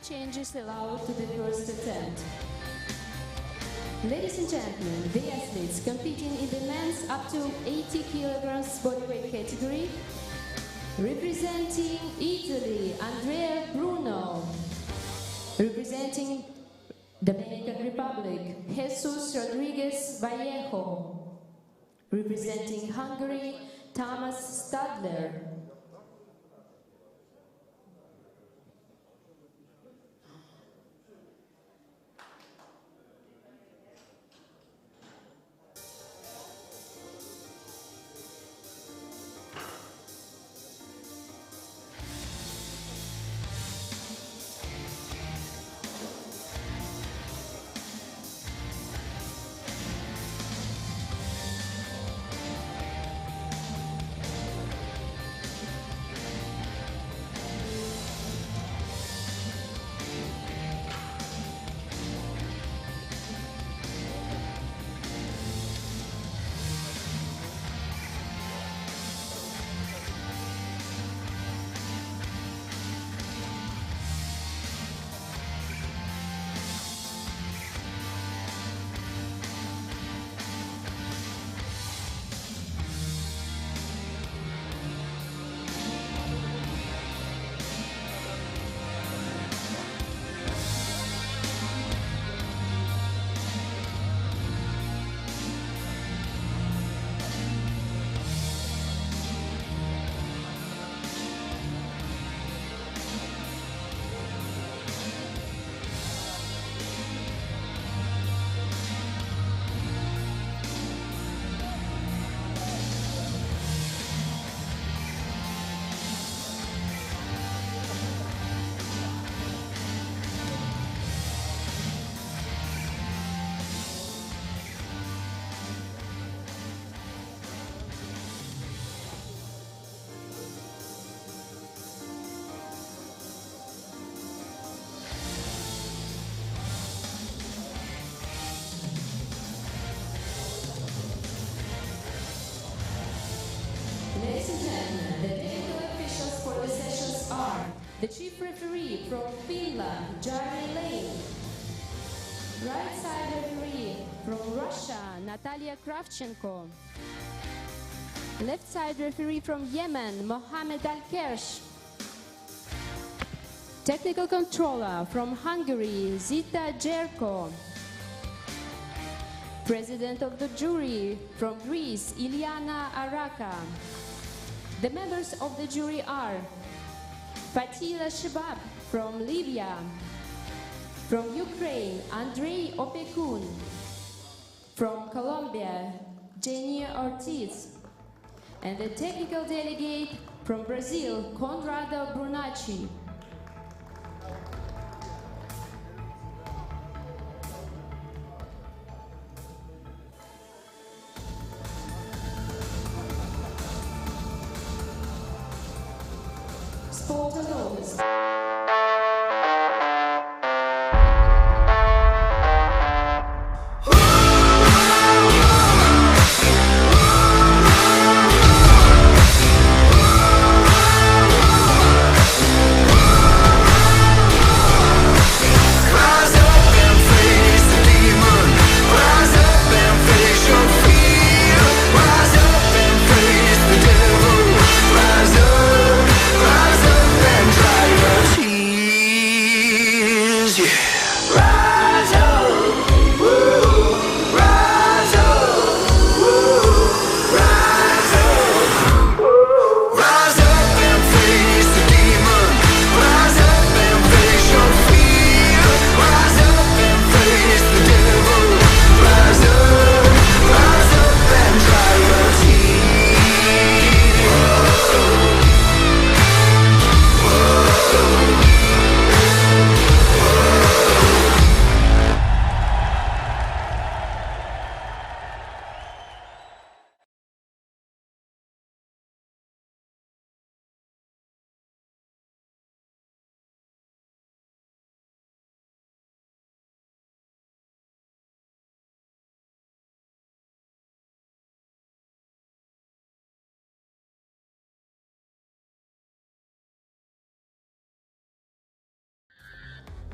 changes allowed to the first attempt. Ladies and gentlemen, the athletes competing in the men's up to 80 kilograms bodyweight category, representing Italy, Andrea Bruno. Representing Dominican Republic, Jesus Rodriguez Vallejo. Representing Hungary, Thomas Stadler. Ladies and gentlemen, the technical officials for the sessions are the chief referee from Finland, Jeremy Lane. Right side referee from Russia, Natalia Kravchenko. Left side referee from Yemen, Mohamed Al-Kersh. Technical controller from Hungary, Zita Jerko. President of the jury from Greece, Iliana Araka. The members of the jury are Fatila Shabab from Libya. From Ukraine, Andrei Opekun. From Colombia, Jenny Ortiz. And the technical delegate from Brazil, Conrado Brunacci. Sport alone. Rise up and try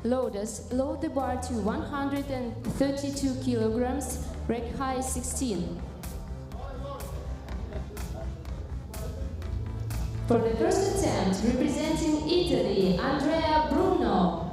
Loaders, load the bar to 132 kilograms, rack high 16. For the first attempt, representing Italy, Andrea Bruno.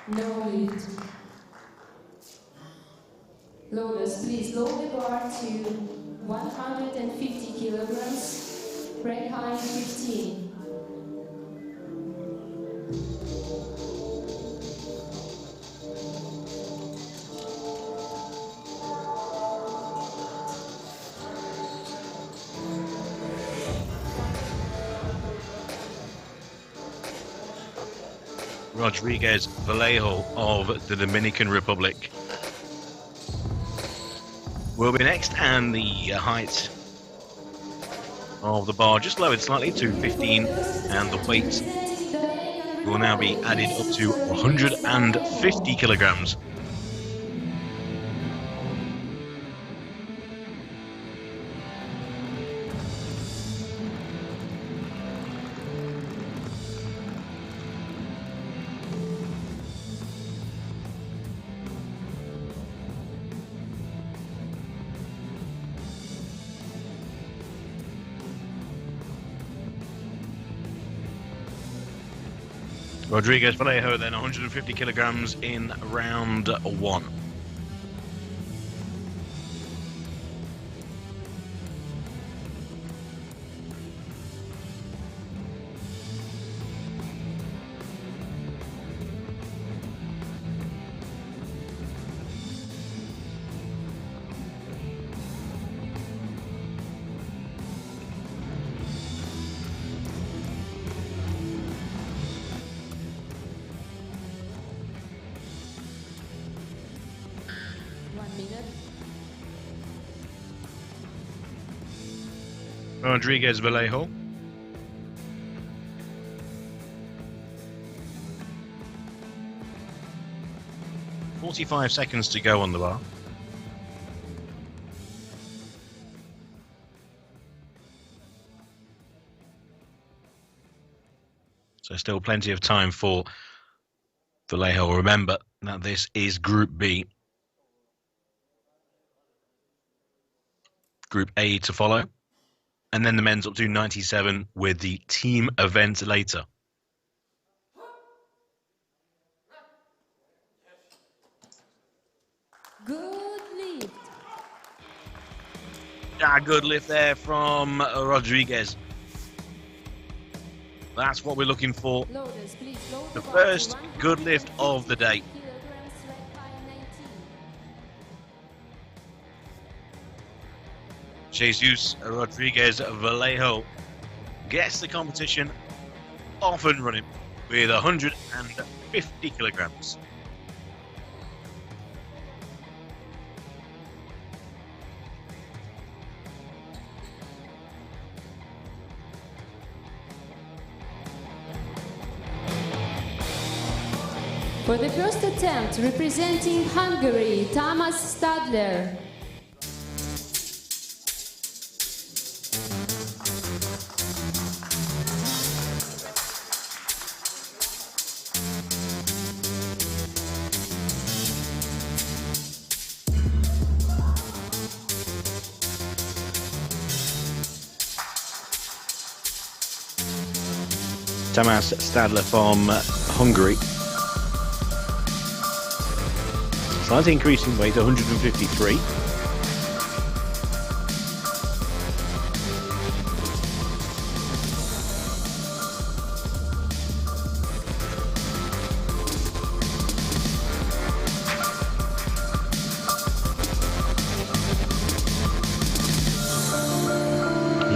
No lift. Loaders, please load the bar to 150 kilograms, rack high 15. Rodriguez Vallejo of the Dominican Republic will be next, and the height of the bar just lowered slightly to 15, and the weight will now be added up to 150 kilograms. Rodriguez Vallejo then 150 kilograms in round one. Rodriguez Vallejo. "45 seconds to go on the bar. So still plenty of time for Vallejo. Remember that this is Group B. Group A to follow. And then the men's up to 97 with the team event later. Good lift. Good lift there from Rodriguez. That's what we're looking for. Loaders, please load The bar first to good lift of the day. 150 kilograms, rack high 19. Jesus Rodriguez Vallejo gets the competition off and running with 150 kilograms. For the first attempt, representing Hungary, Tamás Stadler. Tamás Stadler from Hungary. Slightly increasing weight, 153. He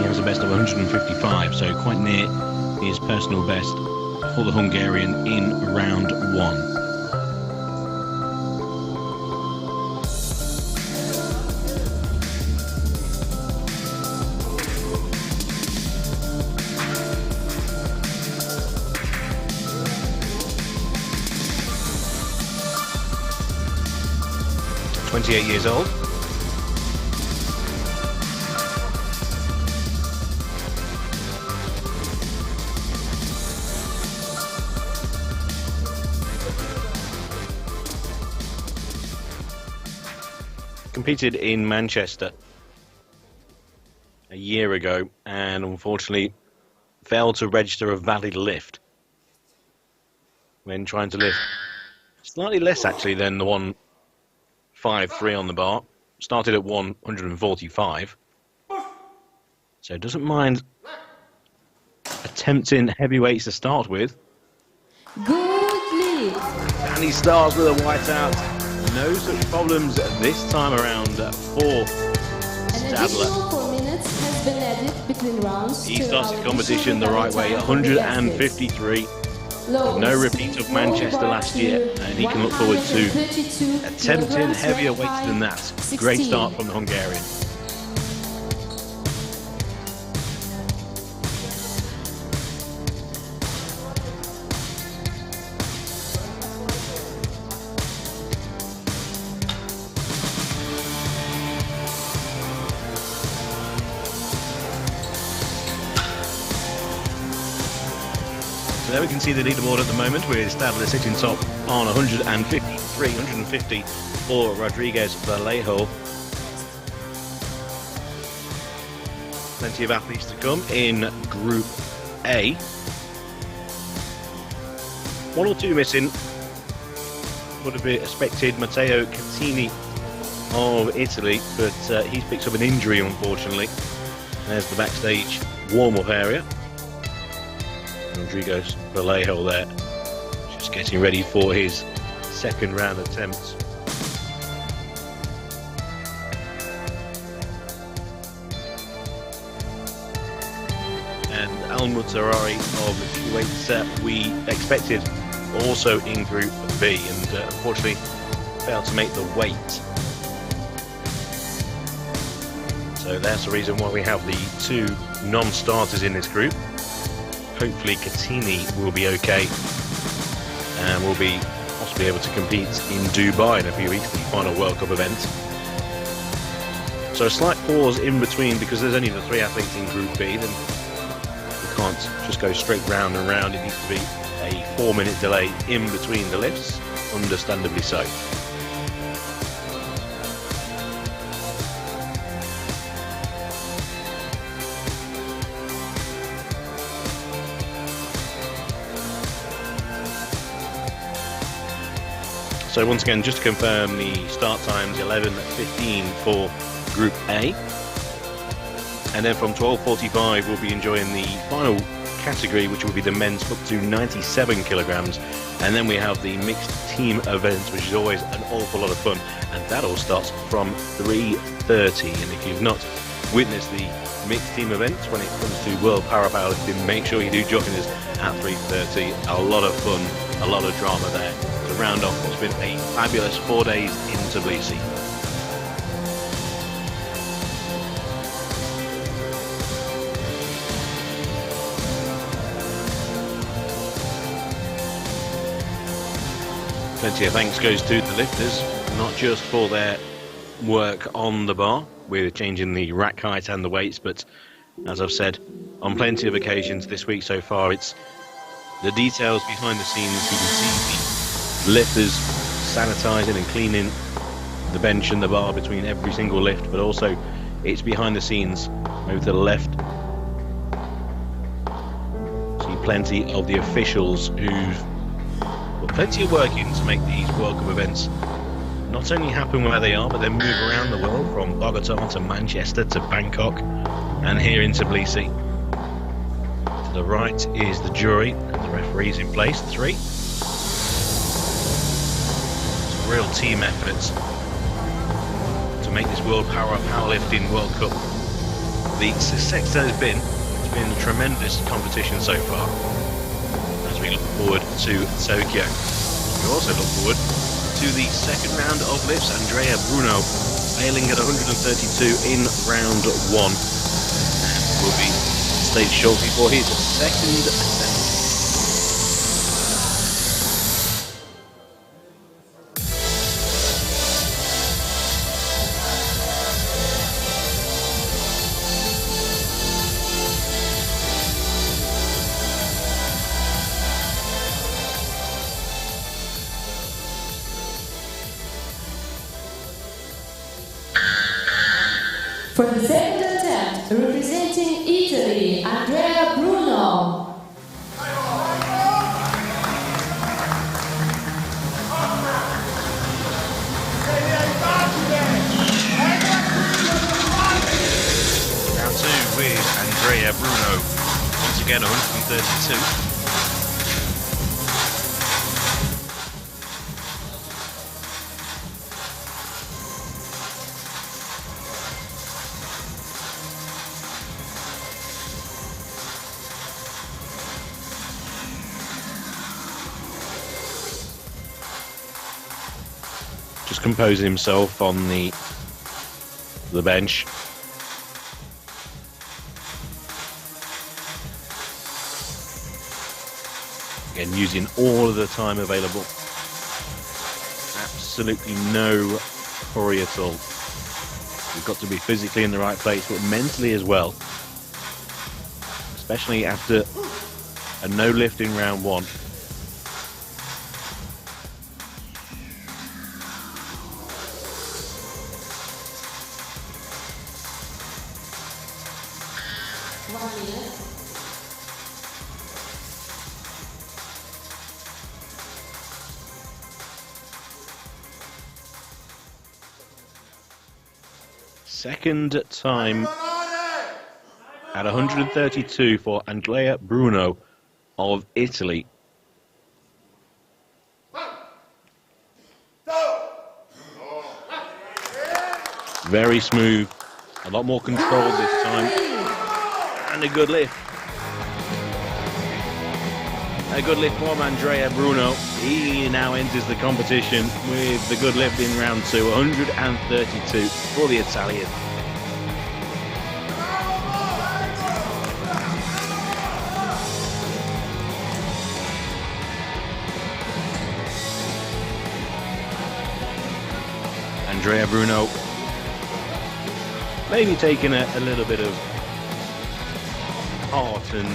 has a best of 155, so quite near his personal best for the Hungarian in round one. .28 years old. Competed in Manchester a year ago and unfortunately failed to register a valid lift when trying to lift slightly less actually than the 153 on the bar. Started at 145, so doesn't mind attempting heavyweights to start with. Good lead. And he starts with a whiteout. No such problems this time around for An Stadler. additional 4 minutes has been added between rounds. He starts his competition the right way, 153. No repeat of Manchester last year, and he can look forward to attempting heavier weights than that. Great start from the Hungarian. So there we can see the leaderboard at the moment with Stadler sitting top on 150 for Rodriguez Vallejo. Plenty of athletes to come in Group A. One or two missing. Would have been expected Matteo Catini of Italy, but he's picked up an injury unfortunately. There's the backstage warm-up area. Rodriguez Vallejo there, just getting ready for his second round attempt. And Al-Mutarari of Kuwait we expected also in Group B, and unfortunately failed to make the weight. So that's the reason why we have the two non-starters in this group. Hopefully Catini will be okay and will be possibly able to compete in Dubai in a few weeks, the final World Cup event. So a slight pause in between because there's only the three athletes in Group B, then you can't just go straight round and round. It needs to be a 4-minute delay in between the lifts, understandably so. So once again, just to confirm, the start times 11:15 for Group A, and then from 12:45 we'll be enjoying the final category, which will be the men's up to 97 kilograms, and then we have the mixed team event, which is always an awful lot of fun, and that all starts from 3:30. And if you've not witnessed the mixed team events when it comes to World Powerlifting, make sure you do join us at 3:30. A lot of fun, a lot of drama there to round off what's been a fabulous 4 days in Tbilisi. Plenty of thanks goes to the lifters, not just for their work on the bar with changing the rack height and the weights, but as I've said on plenty of occasions this week so far, it's the details behind the scenes. You can see the lifters sanitizing and cleaning the bench and the bar between every single lift, but also it's behind the scenes. Over to the left, see plenty of the officials who've put plenty of work in to make these World Cup events not only happen where they are, but then move around the world, from Bogota to Manchester to Bangkok and here in Tbilisi. To the right is the jury and the referees in place, 3. It's a real team effort to make this World Powerlifting World Cup the success that has been. It's been a tremendous competition so far as we look forward to Tokyo. We also look forward to the second round of lifts. Andrea Bruno failing at 132 in round 1 and will be staged shortly for his second attempt. For the second attempt, representing Italy, Andrea Bruno. Round 2 with Andrea Bruno. Once again, 132. Just composing himself on the bench. Again, using all of the time available. Absolutely no hurry at all. You've got to be physically in the right place, but mentally as well. Especially after a no lift in round 1. Second time at 132 for Andrea Bruno of Italy. Very smooth, a lot more control this time, and a good lift. A good lift from Andrea Bruno. He now enters the competition with the good lift in round 2, 132 for the Italian. Andrea Bruno maybe taking a little bit of heart and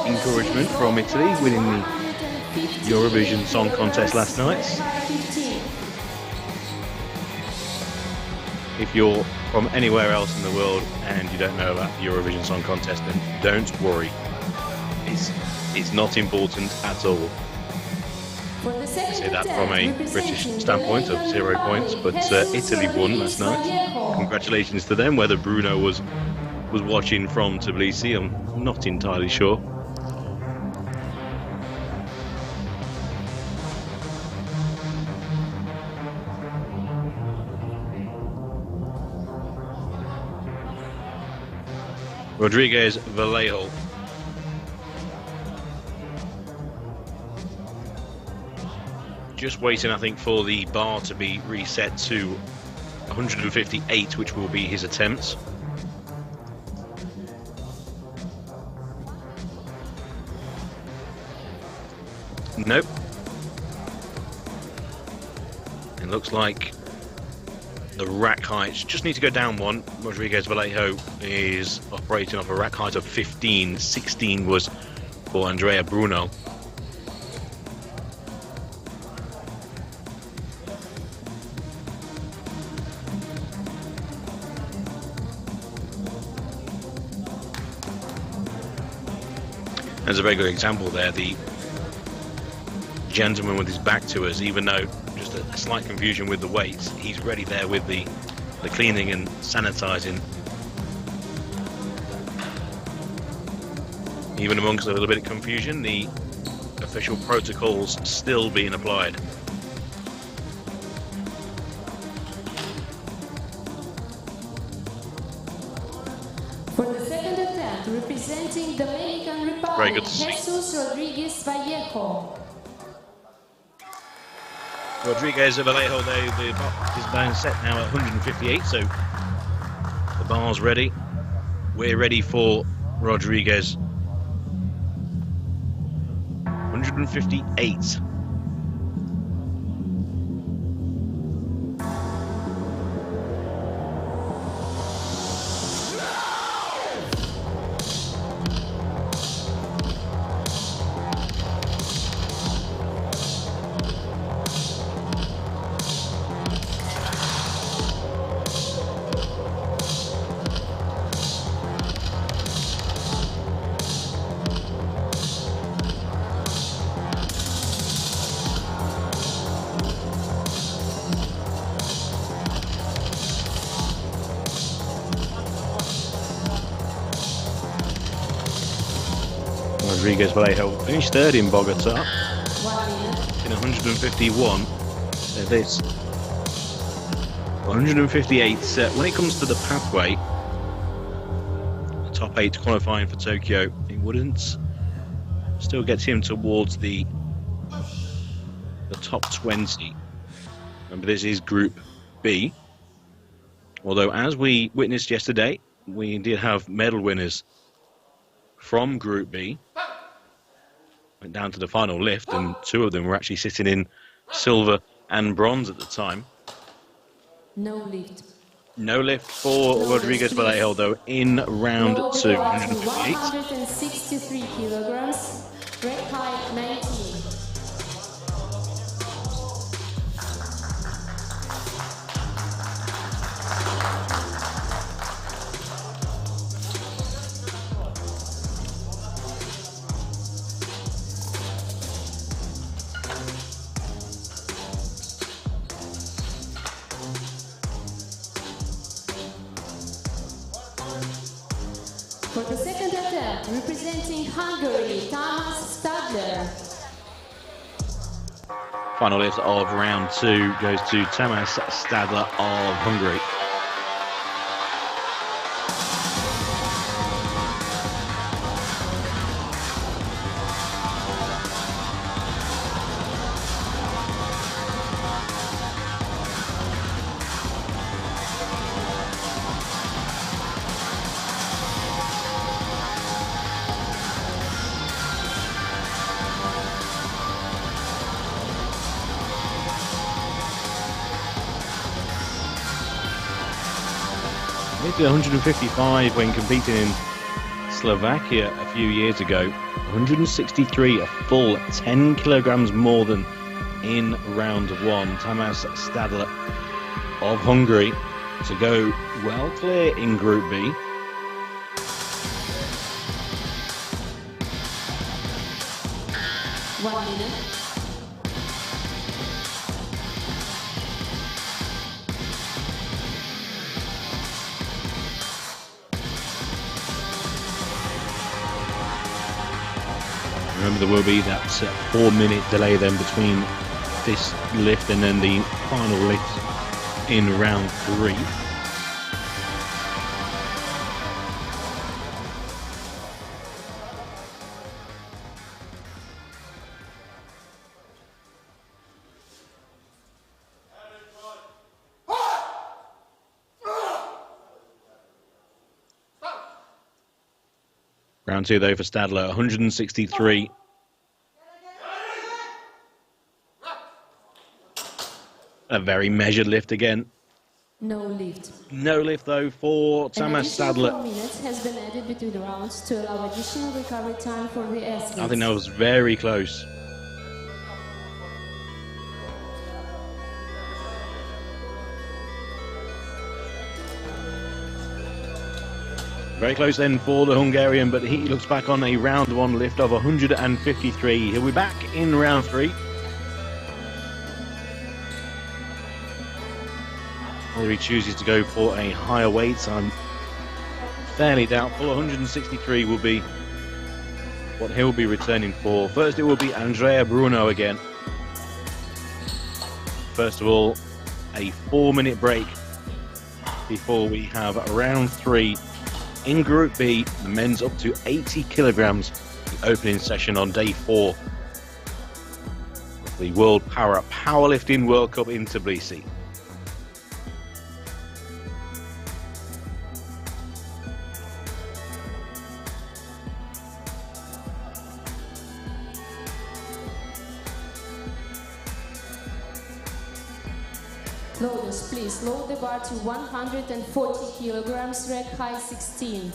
encouragement from Italy, winning the Eurovision Song Contest last night. If you're from anywhere else in the world and you don't know about the Eurovision Song Contest, then don't worry. It's not important at all. I say that from a British standpoint of 0 points, but Italy won last night. Congratulations to them. Whether Bruno was watching from Tbilisi, I'm not entirely sure. Rodriguez Vallejo. Just waiting, I think, for the bar to be reset to 158, which will be his attempts. Nope. looks like the rack heights just need to go down one. Rodriguez Vallejo is operating off a rack height of 15. 16 was for Andrea Bruno. There's a very good example there. The gentleman with his back to us, even though just a slight confusion with the weights, he's ready there with the cleaning and sanitizing. Even amongst a little bit of confusion, the official protocols still being applied. For the second attempt, representing the Dominican Republic, Very good to see. Jesus Rodriguez Vallejo. Rodriguez Vallejo, the box is being set now at 158, so the bar's ready. We're ready for Rodriguez. 158. Rodriguez Vallejo finished third in Bogota in 151. So this 158. When it comes to the pathway, the top 8 qualifying for Tokyo, it wouldn't still gets him towards the top 20. Remember, this is Group B. Although, as we witnessed yesterday, we did have medal winners from Group B. Went down to the final lift, and 2 of them were actually sitting in silver and bronze at the time. No lift. No lift for Rodriguez Vallejo, though, in round 2. 158. 163 kilograms, red height 19. For the second attempt, representing Hungary, Tamás Stadler. Final lift of round 2 goes to Tamás Stadler of Hungary. He did 155 when competing in Slovakia a few years ago. 163, a full 10 kilograms more than in round 1. Tamás Stadler of Hungary to go well clear in Group B. One minute. Remember, there will be that 4-minute delay then between this lift and then the final lift in round 3. Round 2 though for Stadler, 163. A very measured lift again. No lift. No lift though for An Tamas additional Stadler. 4 minutes has been added between the rounds to allow additional recovery time for the athletes. I think that was very close. Very close then for the Hungarian, but he looks back on a round 1 lift of 153. He'll be back in round 3. Whether he chooses to go for a higher weight, I'm fairly doubtful. 163 will be what he'll be returning for. First, it will be Andrea Bruno again. First of all, a 4-minute break before we have round 3 in Group B, the men's up to 80 kilograms, the opening session on day 4 of the World Powerlifting World Cup in Tbilisi. Loaders, please load the bar to 140 kilograms, rack high 16.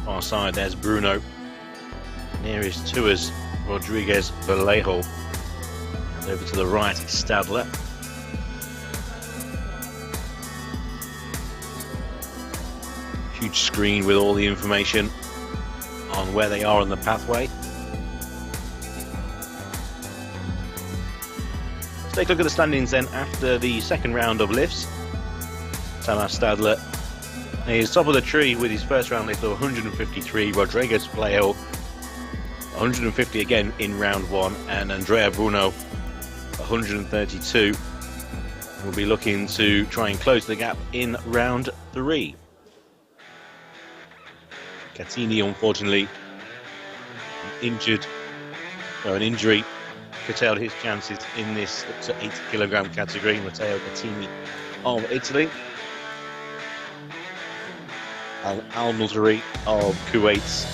Far side, there's Bruno. Nearest to us, Rodriguez Vallejo. And over to the right, it's Stadler. Huge screen with all the information on where they are on the pathway. Let's take a look at the standings then after the second round of lifts. Tamas Stadler is top of the tree with his first round lift of 153. Rodriguez Vallejo 150 again in round 1, and Andrea Bruno 132. We'll be looking to try and close the gap in round 3. Catini, unfortunately, an injury curtailed his chances in this up to 80 kilogram category. Matteo Catini of Italy, and Al-Nusri of Kuwait,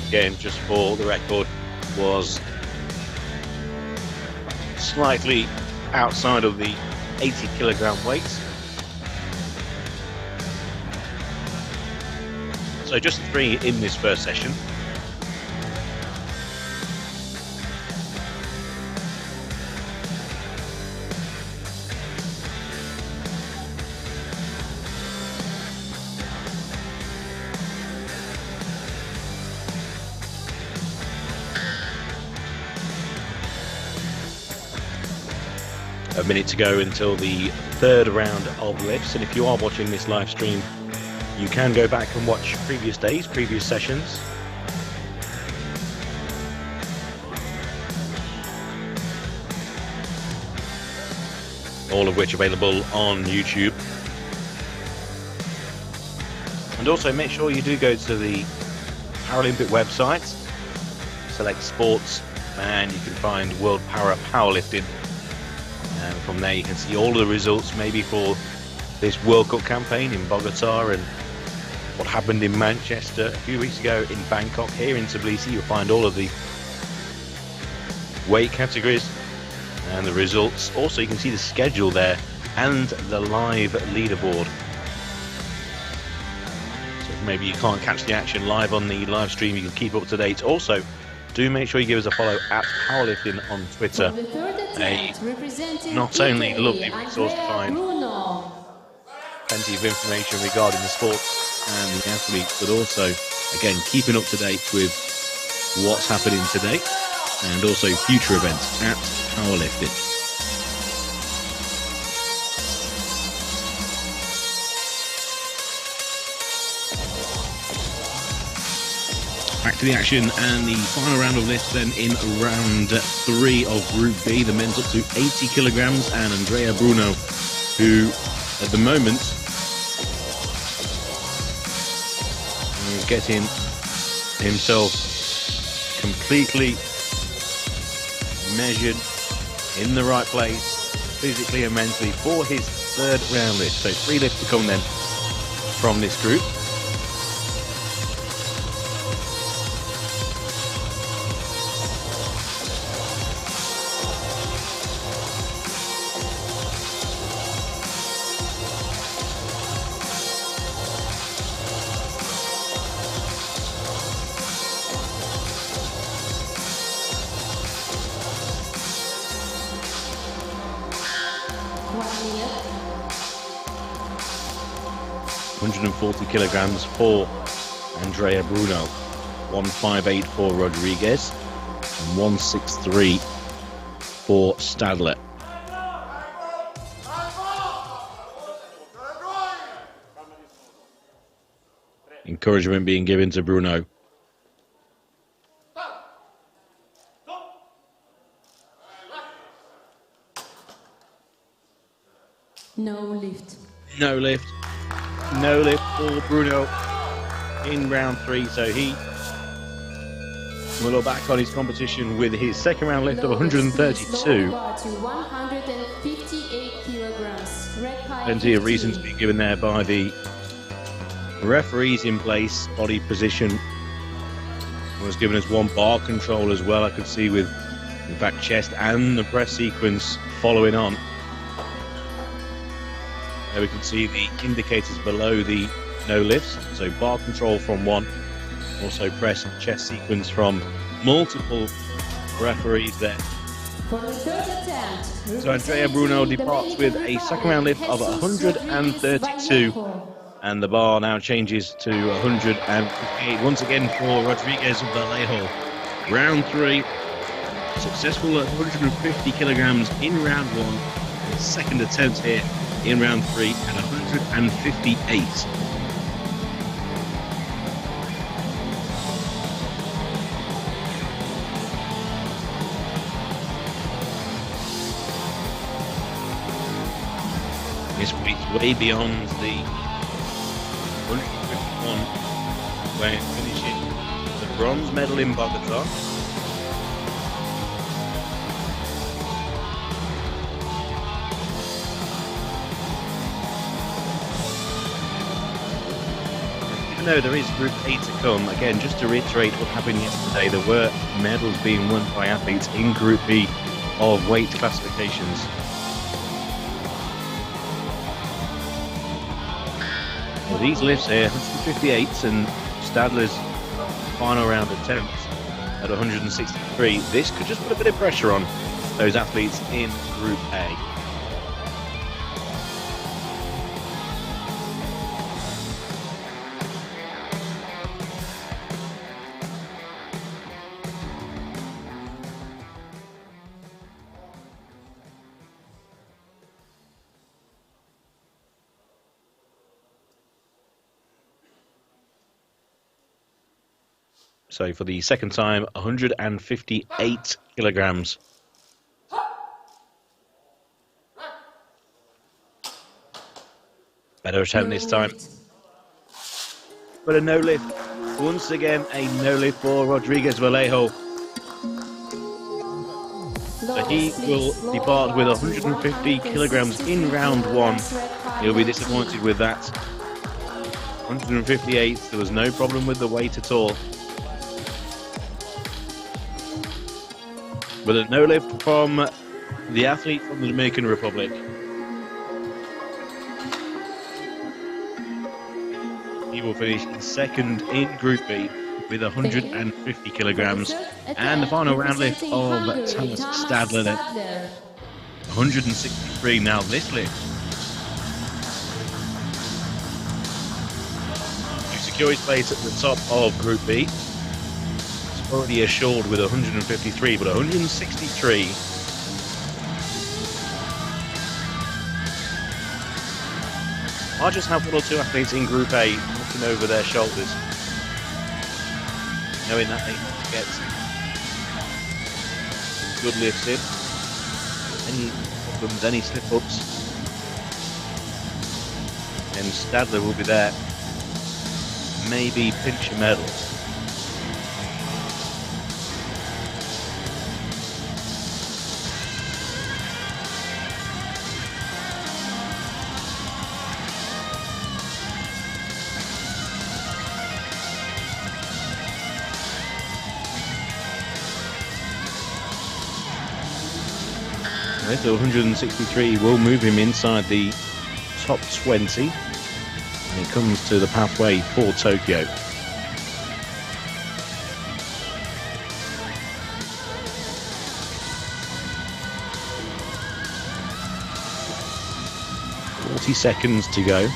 again, just for the record, was slightly outside of the 80 kilogram weight. So just 3 in this first session. A minute to go until the third round of lifts, and if you are watching this live stream, you can go back and watch previous days, previous sessions. All of which available on YouTube. And also make sure you do go to the Paralympic website, select sports, and you can find World Powerlifting. And from there you can see all the results, maybe for this World Cup campaign in Bogota, and what happened in Manchester a few weeks ago, in Bangkok, here in Tbilisi. You'll find all of the weight categories and the results. Also, you can see the schedule there and the live leaderboard. So if maybe you can't catch the action live on the live stream, you can keep up to date. Also, do make sure you give us a follow at Powerlifting on Twitter. Not only lovely resource to find plenty of information regarding the sports and the athletes, but also, again, keeping up to date with what's happening today and also future events at Powerlifting. Back to the action and the final round of lifts then in round 3 of Group B. The men's up to 80 kilograms, and Andrea Bruno, who at the moment is getting himself completely measured in the right place, physically and mentally for his third round lift. So 3 lifts to come then from this group. minute. 140 kilograms for Andrea Bruno, 158 for Rodriguez, and 163 for Stadler. Encouragement being given to Bruno. No lift. No lift. No lift for Bruno in round 3. So he will look back on his competition with his second round lift of 132. 158 kilograms. Plenty of reasons being given there by the referees in place. Body position was given as one, bar control as well, I could see, with in fact chest and the press sequence following on. There we can see the indicators below the no lifts, so bar control from 1, also press and chest sequence from multiple referees there. For the third attempt, so Andrea Bruno departs with a second round lift of 132, and the bar now changes to 158 once again for Rodriguez Vallejo. Round 3, successful at 150 kilograms in round 1, and second attempt here in round 3 at 158. This week's way beyond the 151, where finishing the bronze medal in Bogota. No, there is Group A to come. Again, just to reiterate what happened yesterday, there were medals being won by athletes in Group B of weight classifications. Well, these lifts here, 158s, and Stadler's final round attempt at 163. This could just put a bit of pressure on those athletes in Group A. So for the second time, 158 kilograms. Better attempt this time. But a no lift. Once again, a no lift for Rodriguez Vallejo. So he will depart with 150 kilograms in round 1. He'll be disappointed with that. 158, there was no problem with the weight at all. But a no lift from the athlete from the Dominican Republic. He will finish second in Group B with 150 kilograms. And the final round lift of Thomas Stadler at 163. Now this lift to secure his place at the top of Group B. Already assured with 153, but 163. I just have 1 or 2 athletes in Group A looking over their shoulders, knowing that they get good lifts in. Any problems, any slip-ups, and Stadler will be there. Maybe pinch a medal. This 163 will move him inside the top 20 when it comes to the pathway for Tokyo. Seconds to go.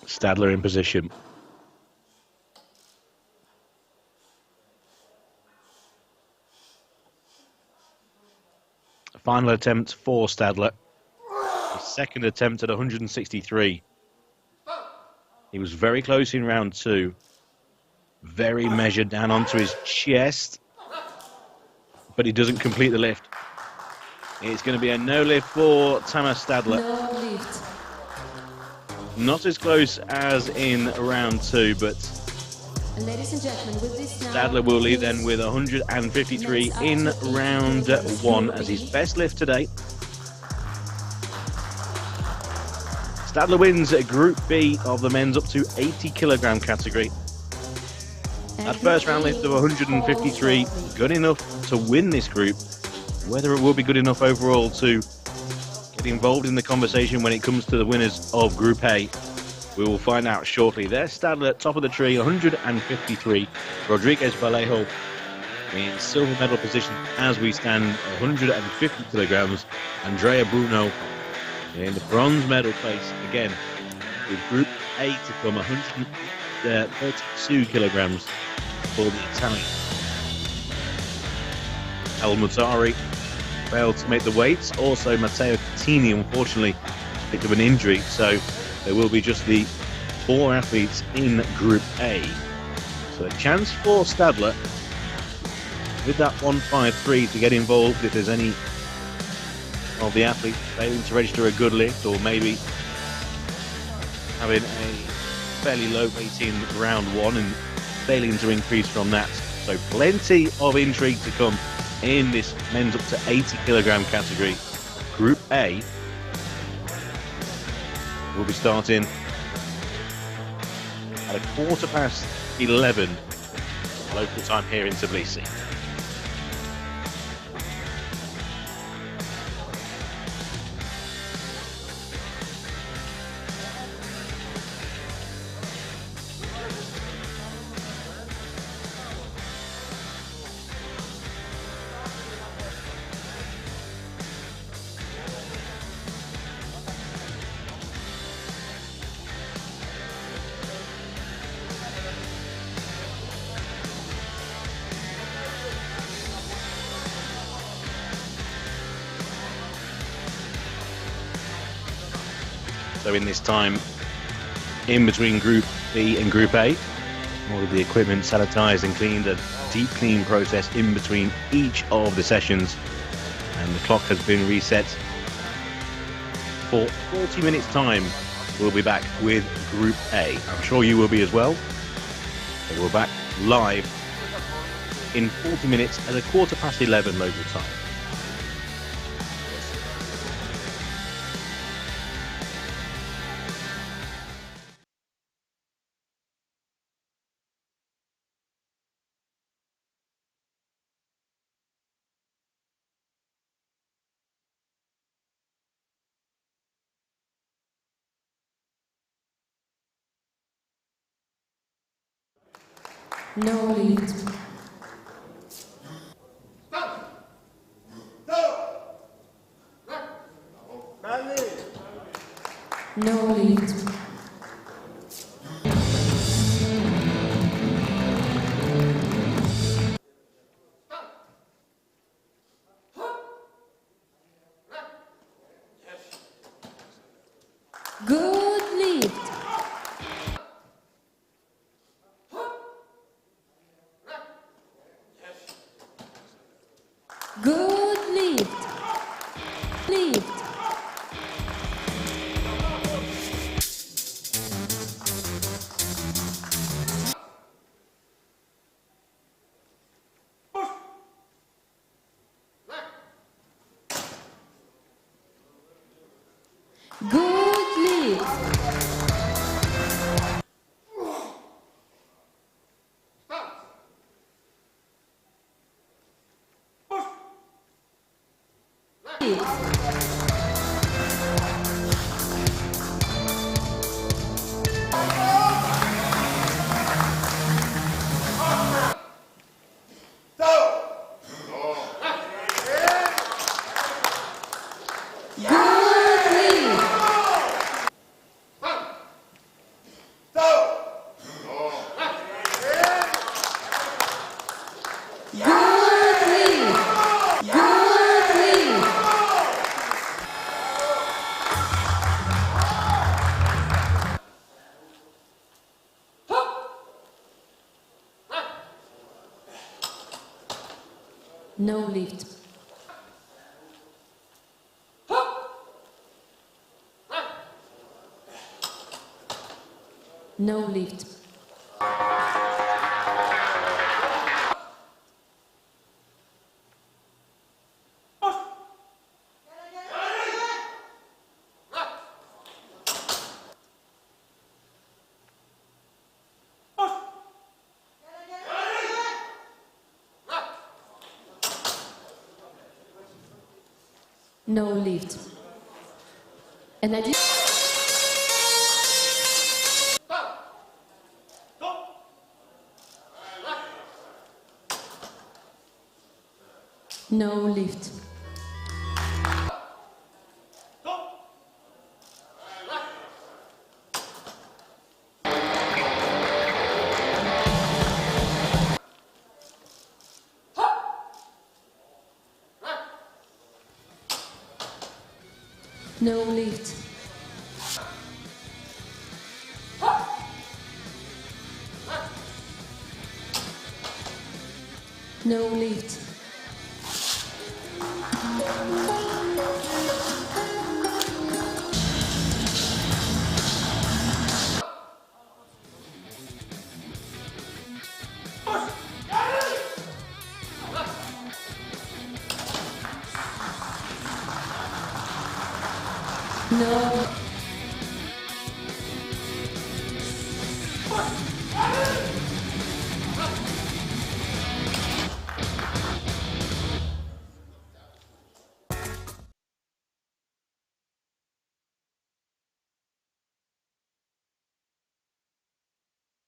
Stadler in position. Final attempt for Stadler. His second attempt at 163. He was very close in round 2. Very measured down onto his chest, but he doesn't complete the lift. It's going to be a no lift for Tamas Stadler. No lift. Not as close as in round 2, but Ladies and gentlemen, with this now, Stadler will lead then with 153 in round 1 as his best lift today. Stadler wins Group B of the men's up to 80 kilogram category. That first round lift of 153, good enough to win this group. Whether it will be good enough overall to get involved in the conversation when it comes to the winners of Group A, we will find out shortly. There's Stadler at top of the tree, 153. Rodriguez Vallejo in silver medal position as we stand, 150 kilograms. Andrea Bruno in the bronze medal place again, with Group A to come, 132 kilograms for the Italian. El Mutari failed to make the weights. Also, Matteo Catini unfortunately picked up an injury, so there will be just the 4 athletes in Group A. So a chance for Stadler with that 153 to get involved if there's any of the athletes failing to register a good lift, or maybe having a fairly low weight in round 1 and failing to increase from that. So plenty of intrigue to come in this men's up to 80 kilogram category. Group A will be starting at 11:15 local time here in Tbilisi. So in this time in between Group B and Group A, all of the equipment sanitized and cleaned, a deep clean process in between each of the sessions, and the clock has been reset for 40 minutes time. We'll be back with Group A. I'm sure you will be as well. So we're back live in 40 minutes at 11:15 local time. No lift. No lift. Good lift. Good lift. Lift. Good lift. No lift. No lift. No lift. And I did. No lift. No lift. No lift. No.